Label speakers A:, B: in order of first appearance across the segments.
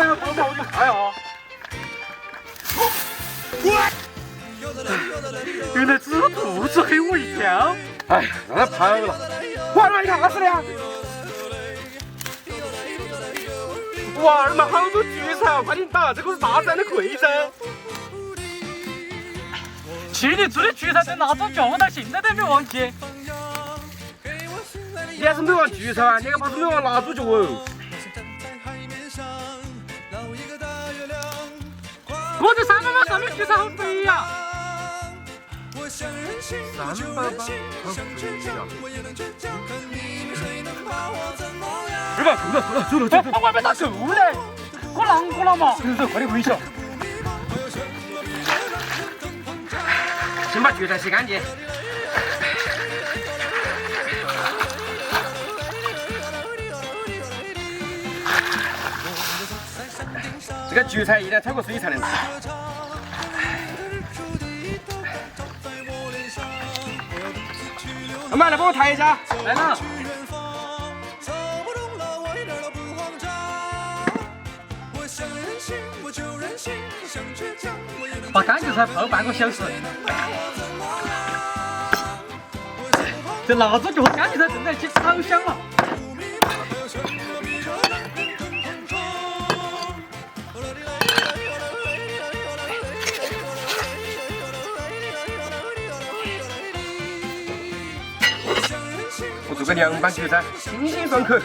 A: 要跑跑我就看啊！原来只有兔子黑我一跳。哎呀，让他跑了。完了，吓死了！娃儿们好多剧场，快点打，这个是大自然的馈赠。去年做的剧场灯蜡烛脚到现在都没忘记。你还是没玩剧场啊？你个怕是没玩蜡烛脚哦。我在三宝宝上面剧场好肥呀！三宝宝好肥呀！二宝够了，走了，我还没打够嘞，我啷个了嘛？走，快点回去。先把剧场洗干净。这个菊菜一定要超过水才能吃。老板，来帮我抬一下。来了。把干韭菜泡半个小时。这蜡烛就和干韭菜混在一起，好香啊！我做个凉拌韭菜，清新爽口。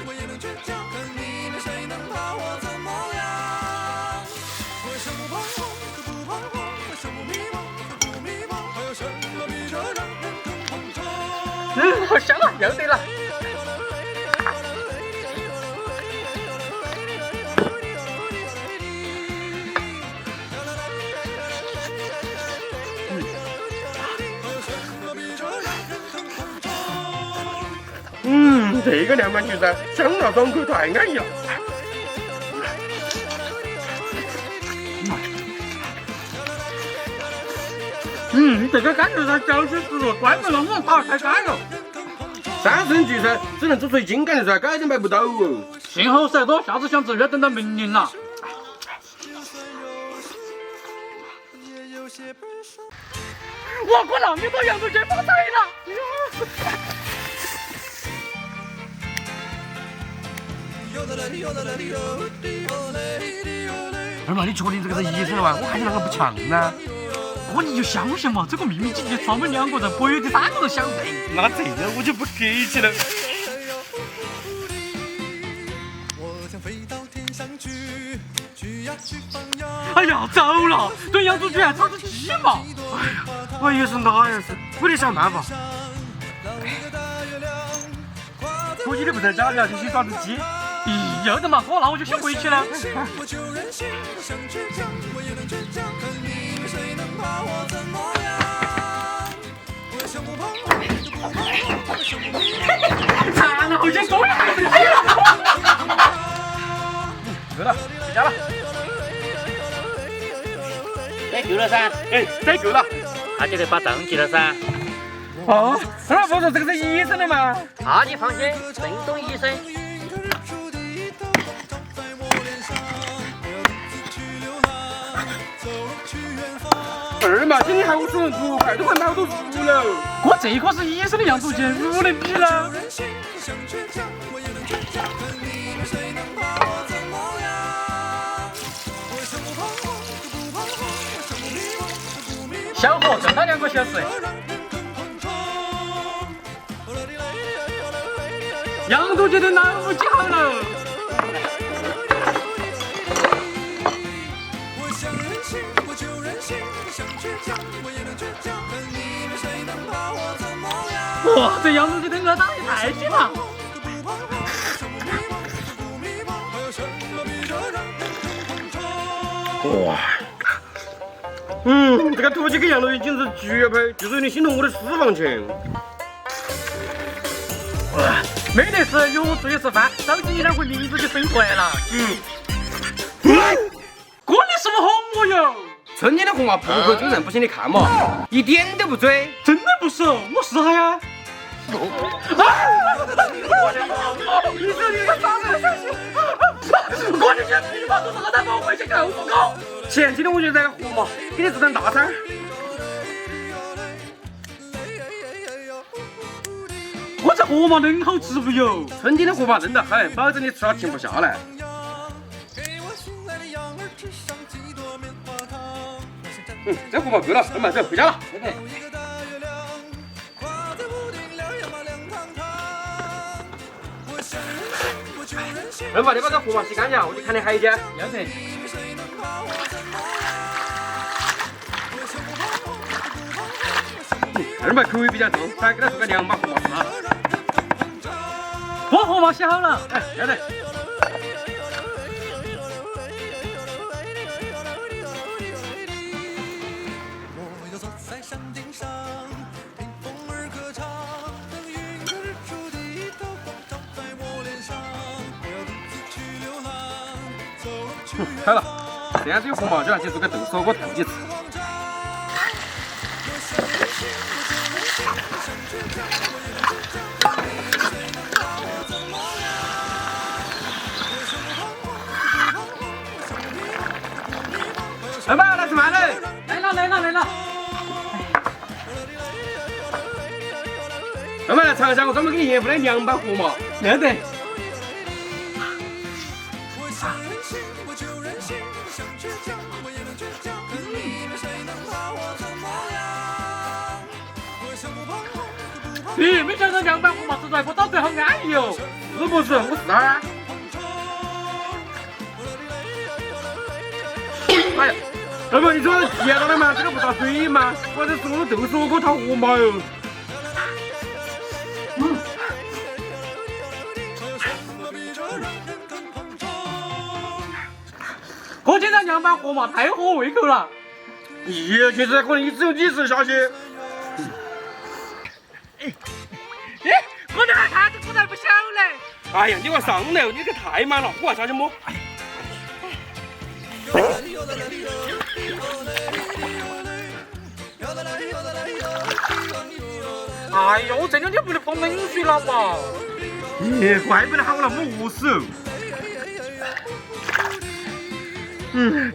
A: 好香啊！又对了。这个凉拌韭菜香辣爽口，太安逸了。这个干韭菜嚼起时候，怪不得我打太干了。3升剧菜只能做出一斤干韭菜，改天买不到哦。幸好塞多，下次想吃要等到明年了。我过浪，你到扬州去发财了。二妈，你确定这个是医生了吗？我看你啷个不强呢？哥，你就相信嘛，这个秘密基地专门2个人，别的3个人想配，那这个我就不客气了。哎呀，糟了，对扬州居然炒只鸡嘛！哎呀，我也是那也是，我得想办法。可惜你不在家，聊天去抓只鸡。咦，要得嘛，哥，那我就先回去了。惨了，我先走了。够了，回家了。
B: 再够了噻，
A: 哎，再够了。
B: 那就得把证记了噻。
A: 哦，二不说这个是医生的嘛？
B: 那你放心，正宗医生。
A: 二嘛，今天还我煮5块，都快买好多肉了。哥，这个是医生的样子见，肉能比了？小伙，挣到2个小时。扬州街的南无记好了。哇，这扬州街的鹅大也太近了。哇，这个土鸡跟羊肉已经是绝配，就是有点心痛我的私房钱。没得事，有我出去吃饭，着急一点回名字就飞回来了。哥，你是不是哄我哟？春天的红花不可终人不信，你看嘛，一点都不追。真的不是，我是他呀。我的妈！你说你个傻子，哥，你先闭吧，都是他在帮够不够？前几天我就在河嘛，给你做点大餐。我这河马嫩好吃不哟？春天的河马嫩得很，保证你吃了停不下来。这河马够了，慢慢走，回家了。人把你把这河马洗干净，我去看你海鲜。
B: 要得。
A: 二嘛口味比较重，再给他做个凉拌河马吃啊。
B: 我河马洗好了。
A: 哎，要得。好了，这样子有河马就拿去做个豆豉锅炖鸡吃。老板，来吃饭嘞！
B: 来了。
A: 老板来尝一下我专门给你研发的凉拌河马。
B: 要得。咦，没想到凉拌河马吃出来不到最好安逸哦。
A: 是不是？我是啊。哎呀，老板，你说甜到了吗？这个不打水吗？我这是我的豆豉锅炒河马哟。
B: 我今天凉拌河马太合我胃口了。
A: 咦，其实可能只有你吃下去。
B: 我这个摊子果然不小嘞。
A: 哎呀，你个上楼，你可太慢了，我还下去摸。
B: 哎呀，我这两天不能放冷水了嘛。
A: 咦，怪不得喊我那么饿手。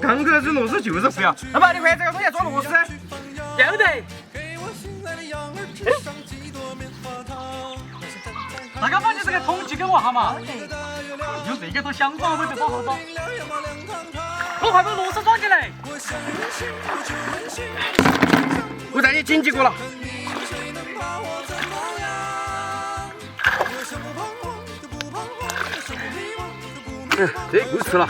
A: 刚开始螺丝就是不要。老板，你快这个东西装螺丝。
B: 要得。那个把你这个统计给我哈嘛。有这个都想法，我就找好找。我快把螺丝装起来。
A: 我带你紧急过了。这够吃了。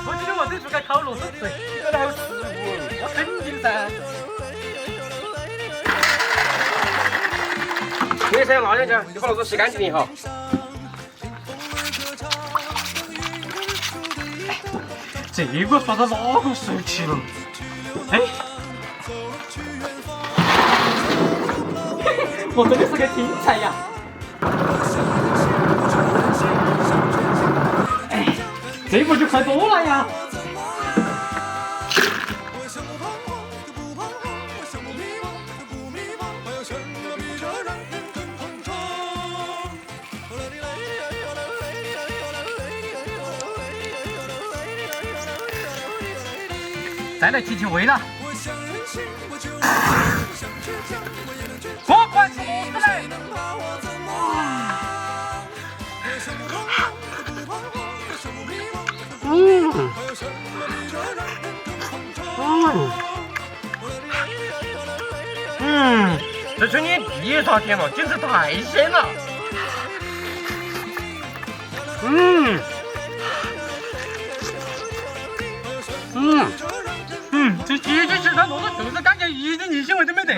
B: 我今天晚上做个烤螺丝吃，这个好吃不？我肯定噻。
A: 你先拿两下，你把螺丝洗干净点哈。
B: 这个放到哪个时候去了？哎，我这个是个天才呀！哎，这步就快多了呀！再来提提味了。我快吃螺丝嘞！
A: 这是你第一啥甜了，简直太鲜了。
B: 这鸡鸡翅它弄的就是感觉一点异腥味都没得。